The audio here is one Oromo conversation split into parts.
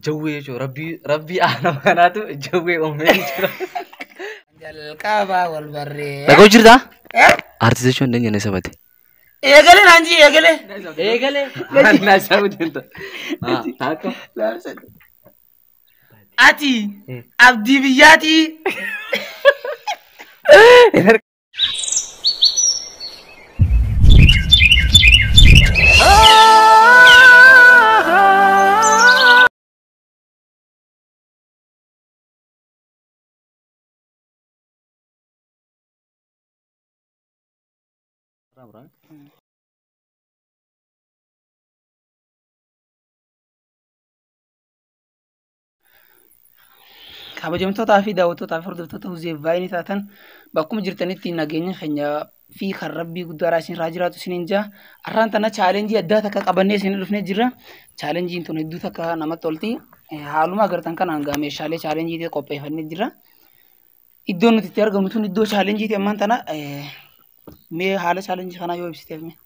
Jawwee jechuun rabbii aanaa kanaatu jawwee uumee jira. Jalqaba wal barree. Dhagoo jirtaa? Artist jechuun dandeenye na sabate. Eegale naanji eegale. Eegale. Na sabate. Taakka. Ati abdii biyyaati. Kabajamtootaa fi daawwattootaaf hordoftoota Huzee Vaayinii taatan bakkuma jirtanitti nageenya keenya fi kan rabbii guddaa isin irraa jiraatu isiniin jaa. Har'aan tana chaalenjii addaa takka qabannee isin dhufnee jirra. Chaalenjiin tun hedduu takka namatti tolti. Haaluma agartan kanaan gaa meeshaalee chaalenjii qopheeffannee jirra. Iddoon nuti itti argamu tun iddoo chaalenjiiti ammaan tana. Mee haala chaalenjii kanaa yoo ibsiteef mee?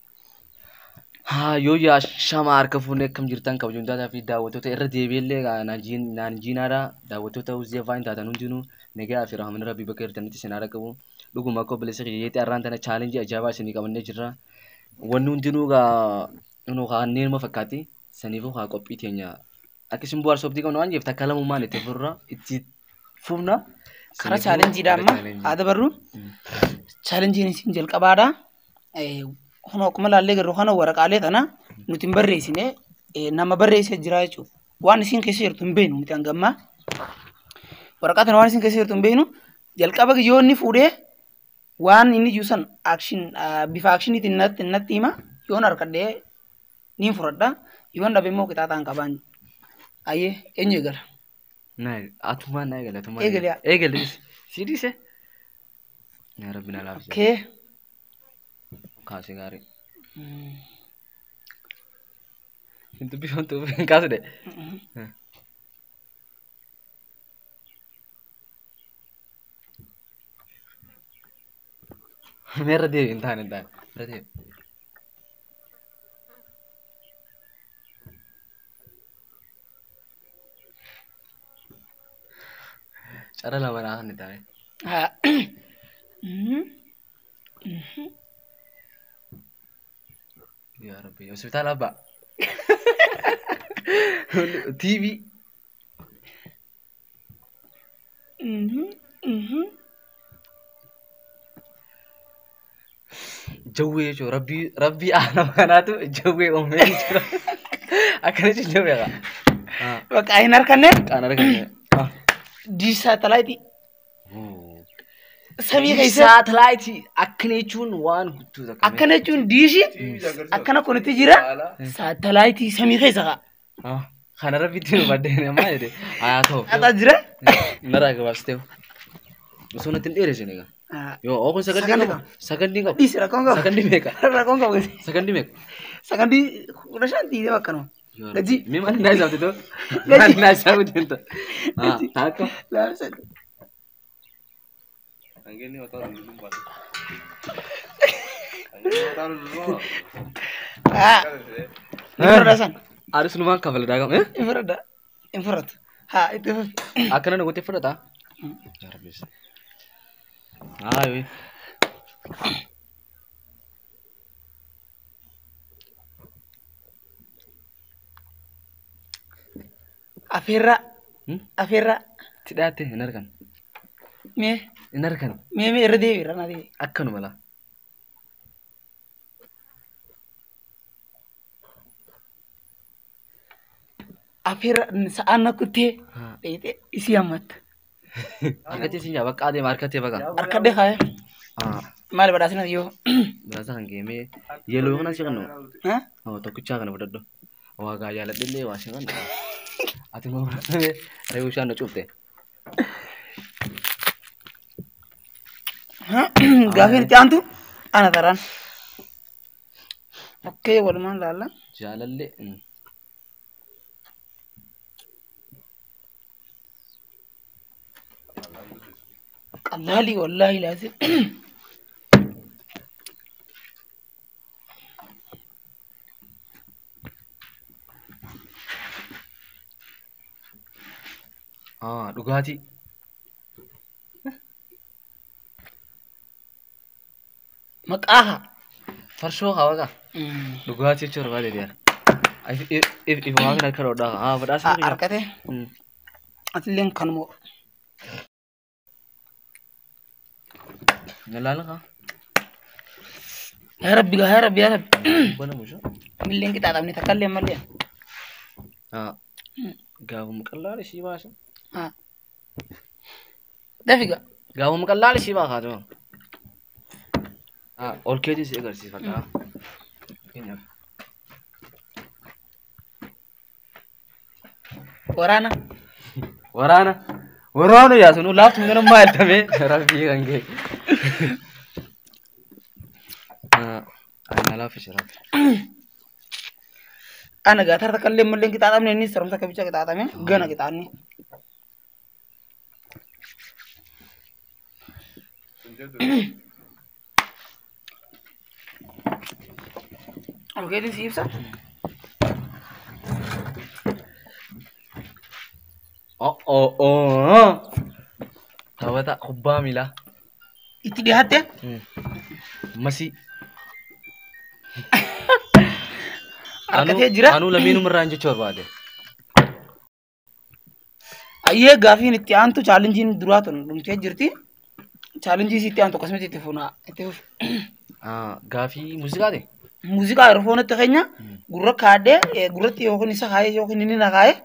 Yoo yaa shama harka fuunee akkam jirtan kabajamtootaa fi daawwattoota irra deebi'ellee naan jiinaadha. Daawwattoota Huzee Vaayinii taatan hundinuu nagaa fi rahmanni rabbii bakka jirtanitti isin haadha qabu. Dhuguma akka obboleessa kiyyeetti har'aan tana chaalenjii ajaa'ibaa isinii qabannee jirra. Wanni hundinuu kanneen ma fakkaatti saniifuu qophii teenya akka isin bu'aar sooftii qabna waan jeef takka lamummaan itti furra itti fufna. Karaa chaalenjiidha amma haa dabarru. Chaalenjiin isin jalqabaadha. Hono akkuma laallee garuu kana waraqaalee tana nuti hin barreessine nama barreessee jira jechuudha. Waan isin keessa jirtu hin beeknu nuti hangammaa. Waraqaa tana waan isin keessa jirtu hin beeknu jalqaba yoo inni fuudhee waan inni jiru san bifa akshiniitiin natti hima yoon harkadhee niin fudhadha yoon dhabe immoo qixaaxaan qabaan. Ayyee eenyu eegala? Atumaan na eegala. Eegale. Eegale. Sidiise. Yaa rabbi na laafise. Kee. Kaasee gaarii. Hintu bishoontu kaasu de. Meerra deebi hin taane. Irra deebi. Cara lama naa kan taane. Ya Rabbi, hospital apa? TV. Jawwee jechuun rabbii aanaa kanaatu jawwee uumee jira. Akkana jechuun jawwee qaba. Bakka hin harkanne? Kan arganne. Dish satellite. Samii keessa. Satellite akkana jechuun waan guutuu takka. Akkana jechuun diishii akkana kunitti jira. Satellite samii keessa qaba. Kana rabbitti nu baddeen ammaa jedhe. Haa ta'u. Ataa jira? Naraa gabaabsiteef. Osoo natti hin dheeressin egaa. Yoo ookun sagandii qabu. Dhiisi rakkoon qabu. Sagandii meeqa? Rakkoon qabu. Sagandii meeqa? Sagandii 15 dhiibee bakka nuu. Gaji. Mee maal naa isaafte too? Maal naa isaafte too? Taakka. Laamsa. Angin ni otak dulu buat. Infrared san. Harus numaan kafala daagam. Infrared. Ha itu. Akkana nuti fudhata. Jarbis. Ayo. Afeerraa. Tidhaate hin argan. Mee. Hin argan. Mee irra deebiirra na deebi. Akkanuma laa. Afeerra sa'aan nakuttee dheedhee isii hammatta. Harkatti isin jaa bakka adeema harkatti baqa. Harkadde kaaya. Maali badhaasina yoo. Badhaasa kan geemee yeeloo kana si qannu. Tokkichaa kana fudhadhu. Waa gaa jaaladhillee waa si qannu. Ati moo reewu ishaan na cufte. Gaafiin itti aantu ana taraan. Okkee walumaan laalla. Jaalallee. Qallaalii wallaahi laazim. हाँ dhugaatii maqaaha farshoo hawaga dhugaatii jechuun barbaade deera. If waa kana kan odhaa haa badhaasa ni arkate atilleen kanuma nalaala kaa yaa rabbi yaa rabbi yaa rabbi bana musho milleen qixaaxamne takkallee mallee haa gaafuma qallaala ishii baasha haa dafiga gaafuma qallaala ishii baa kaatu haa ol keetii si agarsiifadha waraana waraana yaa sunu laaftu mana maal tame rabbii kan gee ana laafi shiraat ana gaatar takkallee malleen qixaaxamne inni sarumsa kabicha qixaaxame gana qixaanne Oke, di sip sa? Tawata kubbaa miilaa. Itti dhiyaatte? Masii. Harkatee jira? Anuu lameenuma irraan jechuu barbaade. Ayyee gaafiin itti aantu chaalenjiin duraa tun dhumtee jirti. Chaalenjii itti aantu akkasumas itti fuuna. Gaafii muuziqaati? Muuziqaa erofoonatti keenya gurra kaadhee gurratti yookiin isa kaayee yookiin inni na kaayee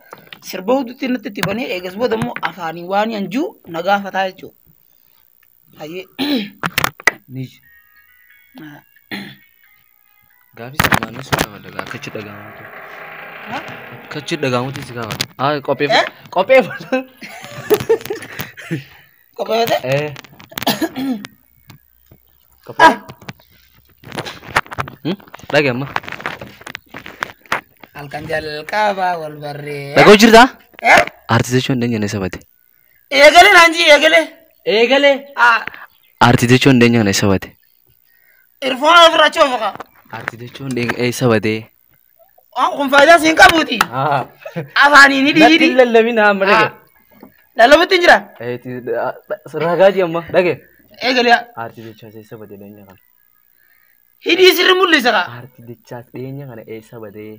sirba huduutti natti itti banee eegas booda immoo afaanii waan anjuu na gaafataa jechuudha. Ayyee. Gaafii sana naannoo si gaafadha gaa kachi dhaga'amuutu. Kachi dhaga'amuutu si gaafadha. Qopheeffata. Qopheeffate? Qopheeffata. Dhagee amma. Halkan jalqabaa wal barree. Dhagoo jirtaa? Aartii jechuun eenyu isa bate? Eegalee naanjii eegalee. Eegalee? Aartii jechuun eenyu isa bate? Irfoona ofirraa coofaqa. Aartii jechuun isa bate? Kun faayidaa siin qabuuti. Afaanii ni dhiidi. Natti lallabina amma dhagee. Lallabutti hin jira? Ragaa ji amma dhagee. Eegalee. Aartii jechuun isa bate eenyu kana? Hidhii sirri mul'isa kaa. Aartii jechaas dhiyeenya kana eessa badee?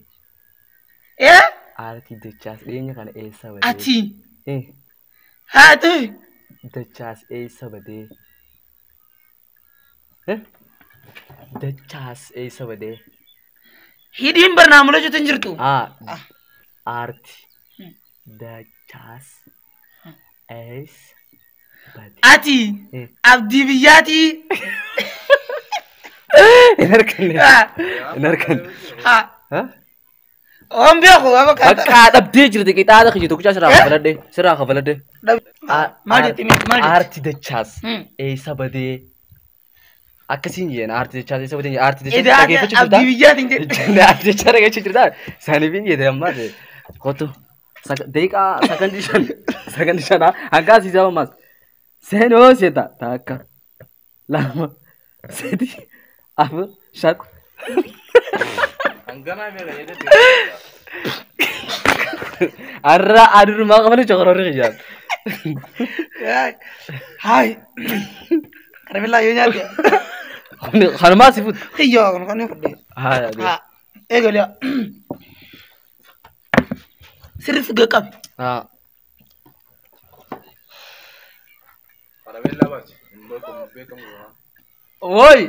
Aartii jechaas dhiyeenya kana eessa badee? Ati. Haa ta'e. Dachaas eessa badee? Dachaas eessa badee? Hidhiin barnaamula jechuun jirtu. Aartii dachaas eessa badee? Ati. Abdii biyyaatii. Inarkan. Om beeku apa kata? Bakka dhabdee jirti qixaaxa kijitu kuchaa sirraa kafaladde. Maal jetti maal jetti? Aartii dachaas eessa badee? Akkasiin jeen aartii dachaas eessa badee? Aartii dachaas dhageeffachuu jirta? Abdii biyyaatiin jedhu. Aartii dachaa dhageeffachuu jirta? Saaniif hin jedhe ammaa ta'e. Kottu daqiiqaa sakandii shanaa hanga asiisaa ammaas. Seenoo seeta takka lama sadii. Apa? Shat. Angana mera yede. Arra adur mak mana cakar orang kerja. Hai. Karena bila yo nyat. Kan masih food. Iya, kan ini food. Ha. Gak Sirif gakap. Ha. Para bella bac. Bekam. Oi.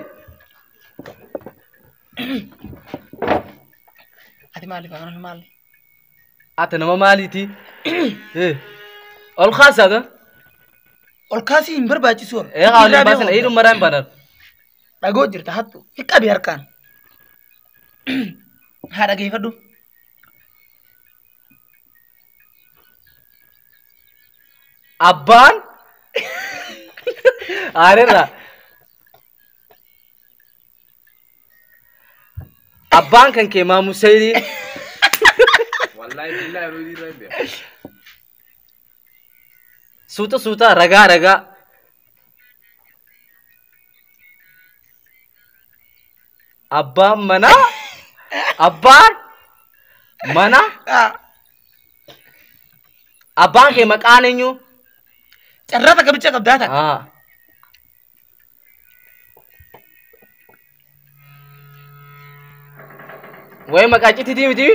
Ati mali pangan mali. Ate nama mali ti. Ol khas ada. Ol khasi imber baci sur. Kalau lepasan itu maran banar. Dago jirta hatu. Ika biarkan. Hada gay fadu. Abban? Arera. Abang kan ke mamu sai Wallahi billahi rudi rabe. Suta raga. Abban mana? Abban mana? Abbaan kee maqaan eenyu? Carraa takka bicha qabdaa takka. Wayi maqaa citiitii miti?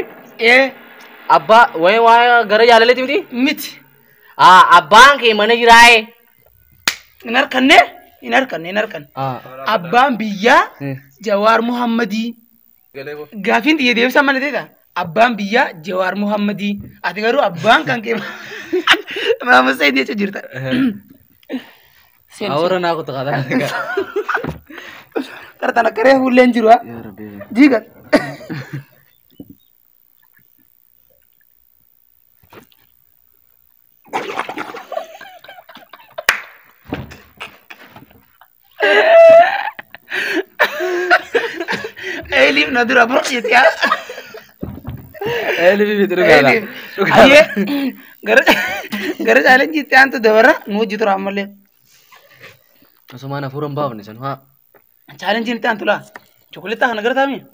Abbaa wayi waa gara jaalaleeti miti? miti. Abbaan kee mana jiraaye? Hin harkanne. Abbaan biyyaa Jawaar Muhammadii. Gaafiin xiyya deebisa mana ta'edha. Abbaan biyyaa Jawaar Muhammadii. Ati garuu abbaan kan kee Maamud Sayyid jecha jirta. Awwaara naa kutu qaadaa. Tartana karee fuulleen jiru haa. Jiigan. Elif nadura bro ya. Elif itu gala. Aye. Gara challenge jityan to devara nu jitu ramalle. Asmana furan baab ni san ha. Challenge jityan tula. Chocolate ta nagar tami.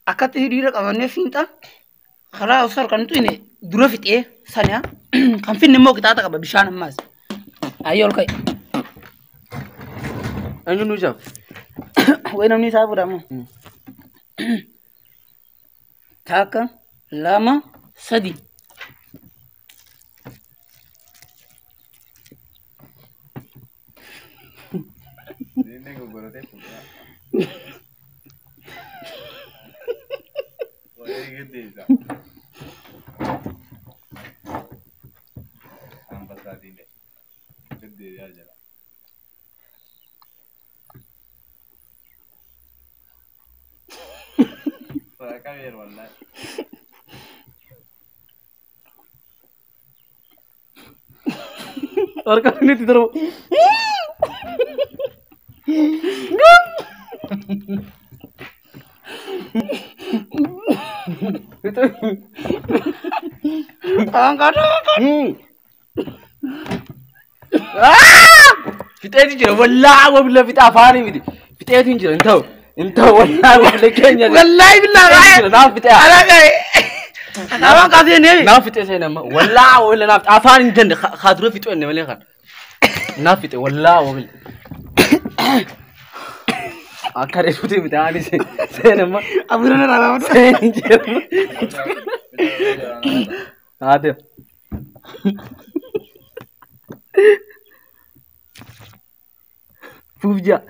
Akat hidira kawanne finta. Khala usar kan tu ini dura fit sanya. Kan fin nemo kita ta ka bishan mas. Ayol kai. Anu nu jam. Wai namni sabu ramu. Taka lama sadi. Ini gue berarti punya. Oh ini gitu. Sampai saat ini. Gede aja lah. Mereka biar mana? Orang ini tidur. Itu. Angkat. Kita ini jadi wallah, wallah kita apa ni? Kita ini jadi entah wallah, wallah kenya. Wallahi billah. Naaf kita. Ala kai. Nawan kasi ni. Naaf kita saya nama. Wallah, wallah naaf. Apa ni jadi khadru fitu ni malay kan? Naaf kita wallah, wallah. Akar itu tu kita ani saya nama. Aburan rala. Ada. Fufja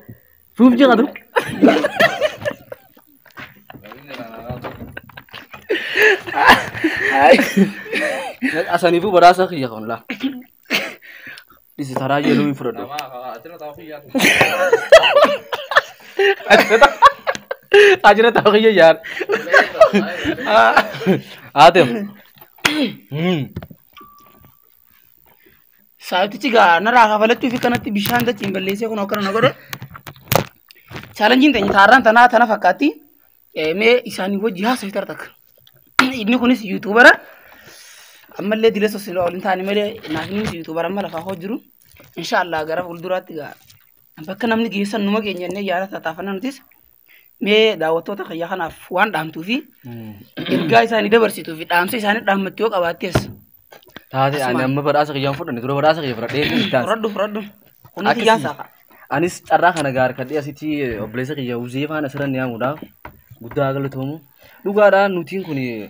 kan tu? Asal ibu berasa kaya kan lah. Di setara aja lu infrared. Nama kakak Aceh tahu ya. Aceh tahu kaya yar. Adem. Saati ciga nara kafalattu fi kanatti bishaan da cimballeessee kun akkana nagodhe challenge tanya taarran tana fakkaatti mee isaanii wajji haasofii tartak inni kunis yuutubara ammallee dila sosiloo waliin taane malee naafnis yuutubara amma lafaa hoo jiru inshallah gara fuulduraatti gaa bakka namni geessan numa keenya inni yaada taataafannaa nutis mee daawwattoota kiyya kanaaf waan dhaamtuu fi ergaa isaanii dabarsituu fi dhaamsa isaanii dhaammattee yoo qabaattees Tadi ane amma berasa kaya fudhan itu berasa kaya berat deh dan. Fudhan. Kuna kaya saka. Anis carra kana gar kadi asiti oblesa kaya uzi fana seran yang udah gudda galu tomu. Luga ada nutin kuni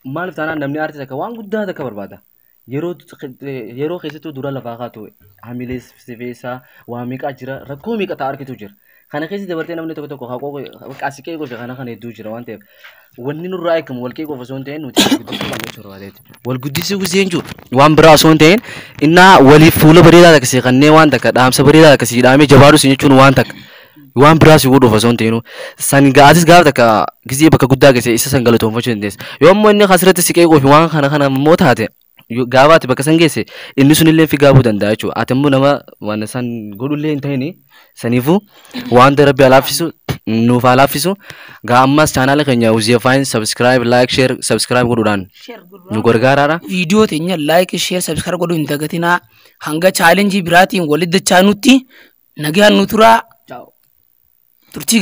mal tanah namni arti saka wang gudda tak berbada. Yero kese tu dura lafaka tu hamilis sevesa wamika ajira rakko mika tar ke tujir. Kana kese debarti namni to ko asike ko kana kana dujira wante. Wanni nu rai kam walke ko fasonte nuti wal guddisi guzenju wan bra sonte inna wali fula barida da kase kanne wan da kadam sabarida da kase dame jabaru sin chun wan tak wan bra si wodo fasonte no san gaatis gaaf da ka gizi baka gudda kase isa san galato fasonte des yom monni khasrata sike ko wan kana mota te gaawati baka sangese inni sunille fi gaabu danda chu atambu nama wan san godulle intayni sanifu wan da rabbi alafisu nuuf alaafisu gaammas channel keenya Uziya Fine subscribe like share subscribe godhuudhaan nu gargaaraadha. Viidiyoo teenya like share subscribe godhuu hin dagatinaa hanga challenge biraatiin walitti dachaa nutti nagaan nu turaa turtii